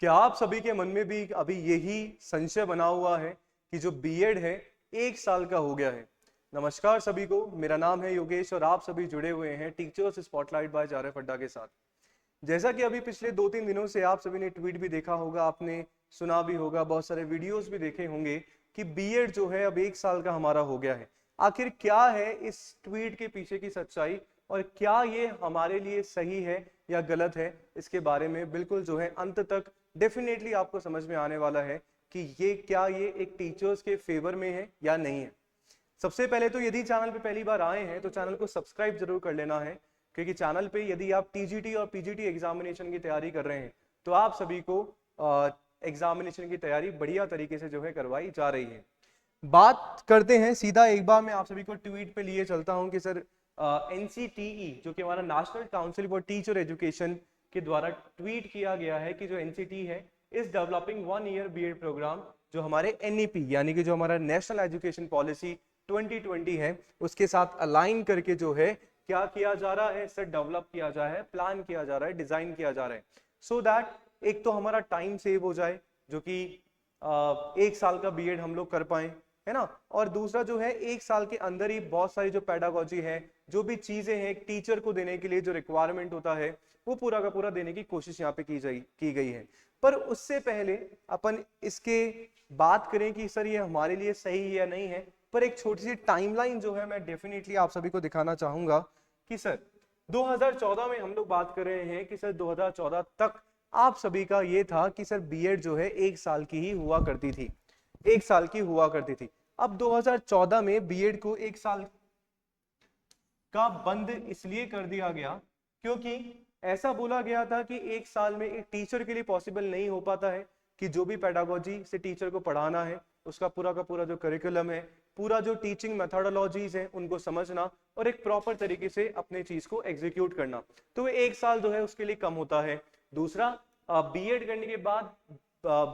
क्या आप सभी के मन में भी अभी यही संशय बना हुआ है कि जो बीएड है 1 साल का हो गया है? नमस्कार सभी को, मेरा नाम है योगेश और आप सभी जुड़े हुए हैं टीचर्स स्पॉटलाइट बाय जारफ अड्डा के साथ। जैसा कि अभी पिछले 2-3 दिनों से आप सभी ने ट्वीट भी देखा होगा, आपने सुना भी होगा, बहुत सारे वीडियोस भी देखे होंगे कि बीएड जो है अब 1 साल का हमारा हो गया है। आखिर क्या है इस ट्वीट के पीछे की सच्चाई और क्या ये हमारे लिए सही है या गलत है, इसके बारे में बिल्कुल जो है अंत तक डेफिनेटली आपको समझ में आने वाला है कि ये एक टीचर्स के फेवर में है या नहीं है। सबसे पहले तो यदि चैनल पे पहली बार आए हैं तो चैनल को सब्सक्राइब जरूर कर लेना है, क्योंकि चैनल पे यदि आप टीजीटी और पीजीटी एग्जामिनेशन की तैयारी कर रहे हैं तो आप सभी को एग्जामिनेशन की तैयारी बढ़िया तरीके से जो है करवाई जा रही है। बात करते हैं सीधा, एक बार मैं आप सभी को ट्वीट पे लिए चलता हूं कि सर एनसीटीई जो कि हमारा national council for teacher education के द्वारा ट्वीट किया गया है कि जो एनसीटी है is developing 1 year BEd program, जो हमारे एनईपी यानी कि जो हमारा नेशनल एजुकेशन पॉलिसी 2020 है उसके साथ अलाइन करके जो है क्या किया जा रहा है सर, डेवलप किया जा रहा है, प्लान किया जा रहा है, डिजाइन किया जा रहा है, सो दैट एक तो हमारा टाइम सेव हो जाए, जो कि 1 साल का बीएड हम लोग कर पाए, है ना। और दूसरा जो है 1 साल के अंदर ही बहुत सारी जो पेडागोजी है, जो भी चीजें हैं एक टीचर को देने के लिए जो रिक्वायरमेंट होता है वो पूरा का पूरा देने की कोशिश यहाँ पे की गई है। पर उससे पहले अपन इसके बात करें कि सर ये हमारे लिए सही है या नहीं है, पर एक छोटी सी टाइमलाइन जो है मैं डेफिनेटली आप सभी को दिखाना चाहूंगा कि सर 2014 में हम लोग बात कर रहे हैं कि सर 2014 तक आप सभी का ये था कि सर बीएड जो है 1 साल की ही हुआ करती थी, 1 साल की हुआ करती थी। अब 2014 में बीएड को 1 साल का बंद इसलिए कर दिया गया क्योंकि ऐसा बोला गया था कि 1 साल में एक टीचर के लिए पॉसिबल नहीं हो पाता है कि जो भी पेडागोजी से टीचर को पढ़ाना है उसका पूरा का पूरा जो करिकुलम है, पूरा जो टीचिंग मेथोडोलॉजीज है उनको समझना और एक प्रॉपर तरीके से अपने चीज को एग्जीक्यूट करना, तो 1 साल जो है उसके लिए कम होता है। दूसरा, बीएड करने के बाद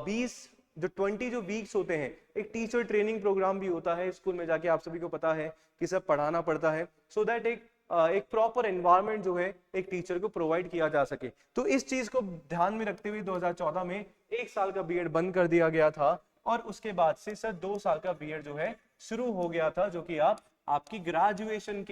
20 जो 20 जो वीक्स होते हैं एक टीचर ट्रेनिंग प्रोग्राम भी होता है, स्कूल में जाके आप सभी को पता है कि सब पढ़ाना पड़ता है, सो दैट एक प्रॉपर एनवायरनमेंट जो है एक टीचर को प्रोवाइड किया जा सके। तो इस चीज को ध्यान में रखते हुए 2014 में 1 साल का बीएड बंद कर दिया गया था और उसके बाद से सर 2 साल का बीएड जो है शुरू हो गया था, जो कि आपकी ग्रेजुएशन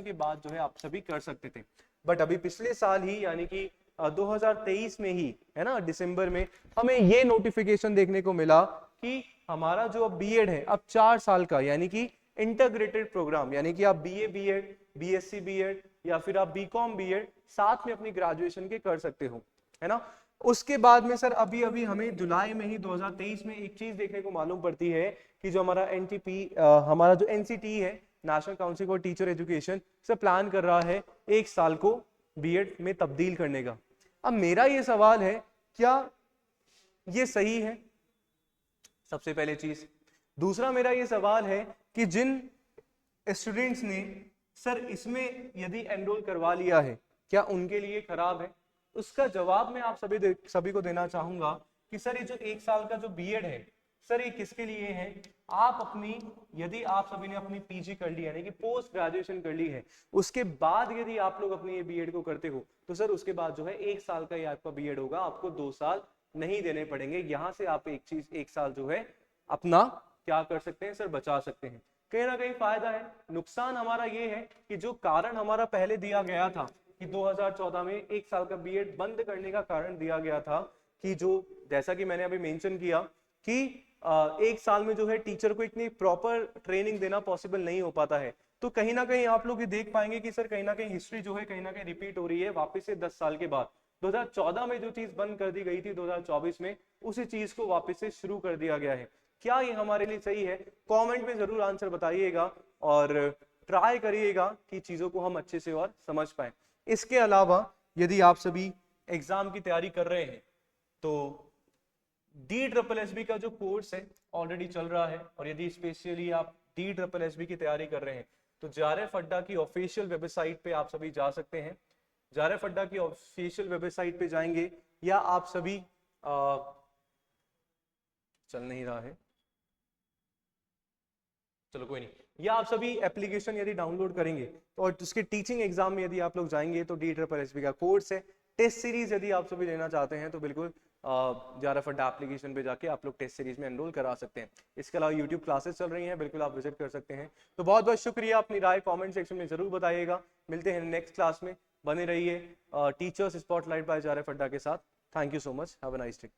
के बाद जो है आप सभी कर सकते थे। बट अभी पिछले साल ही यानी कि 2023 में ही, है ना, दिसंबर में हमें ये नोटिफिकेशन देखने को मिला कि हमारा जो अब बीएड है अब 4 साल का यानी कि इंटीग्रेटेड प्रोग्राम, यानी कि आप बीए बीएड, बीएससी बीएड या फिर आप बीकॉम बीएड साथ में अपनी ग्रेजुएशन के कर सकते हो, है ना। उसके बाद में सर अभी अभी हमें जुलाई में ही 2023 में एक चीज देखने को मालूम पड़ती है कि जो हमारा एनटीपी हमारा जो एनसीटी है national council for teacher education से प्लान कर रहा है 1 साल को बीएड में तब्दील करने का। अब मेरा ये सवाल है, क्या ये सही है? सबसे पहले चीज। दूसरा मेरा ये सवाल है कि जिन स्टूडेंट्स ने सर इसमें यदि एनरोल करवा लिया है क्या उनके लिए खराब है? उसका जवाब मैं आप सभी को देना चाहूंगा कि सर ये जो 1 साल का जो बीएड है सर ये किसके लिए है? आप अपनी, यदि आप सभी ने अपनी पीजी कर ली यानी कि पोस्ट ग्रेजुएशन कर ली है, उसके बाद यदि आप लोग अपनी ये बीएड को करते हो तो सर उसके बाद जो है 1 साल का ये आपका बीएड होगा, आपको 2 साल नहीं देने पड़ेंगे। यहां से आप एक चीज 1 साल जो है अपना क्या कर सकते हैं सर, बचा सकते हैं। कहीं ना कहीं फायदा है। नुकसान हमारा ये है कि जो कारण हमारा पहले दिया गया था कि 2014 में 1 साल का बीएड बंद करने का कारण दिया गया था कि जो, जैसा कि मैंने अभी मेंशन किया कि 1 साल में जो है टीचर को इतनी प्रॉपर ट्रेनिंग देना पॉसिबल नहीं हो पाता है। तो कहीं ना कहीं आप लोग ये देख पाएंगे कि सर कहीं ना कहीं हिस्ट्री जो है कहीं ना कहीं रिपीट हो रही है वापस से 10 साल के बाद। 2014 में जो चीज बंद कर दी गई थी 2024 में उसी चीज को वापस से शुरू कर दिया गया है। क्या ये हमारे लिए सही है? कमेंट में जरूर आंसर बताइएगा और ट्राई करिएगा कि चीजों को हम अच्छे से और समझ पाए। इसके अलावा यदि आप सभी एग्जाम की तैयारी कर रहे हैं तो DSSB का जो कोर्स है ऑलरेडी चल रहा है, और यदि स्पेशली आप DSSB की तैयारी कर रहे हैं तो जारफ अड्डा की ऑफिशियल वेबसाइट पे आप सभी जा सकते हैं। जारफ अड्डा की ऑफिशियल वेबसाइट पे जाएंगे या आप सभी चल नहीं रहा है, चलो कोई नहीं, या आप सभी एप्लीकेशन यदि डाउनलोड करेंगे तो और उसके टीचिंग एग्जाम में यदि आप लोग जाएंगे तो DSSB का कोर्स है टेस्ट सीरीज यदि आप सभी लेना चाहते हैं तो बिल्कुल JRF अड्डा एप्लीकेशन पे जाके आप लोग टेस्ट सीरीज में एनरोल करा सकते हैं। इसके अलावा यूट्यूब क्लासेस चल रही हैं, बिल्कुल आप विजिट कर सकते हैं। तो बहुत बहुत शुक्रिया, अपनी राय कमेंट सेक्शन में जरूर बताइएगा। मिलते हैं नेक्स्ट क्लास में, बने रहिए टीचर्स स्पॉटलाइट बाय JRF अड्डा के साथ। Thank you so much, have a nice day.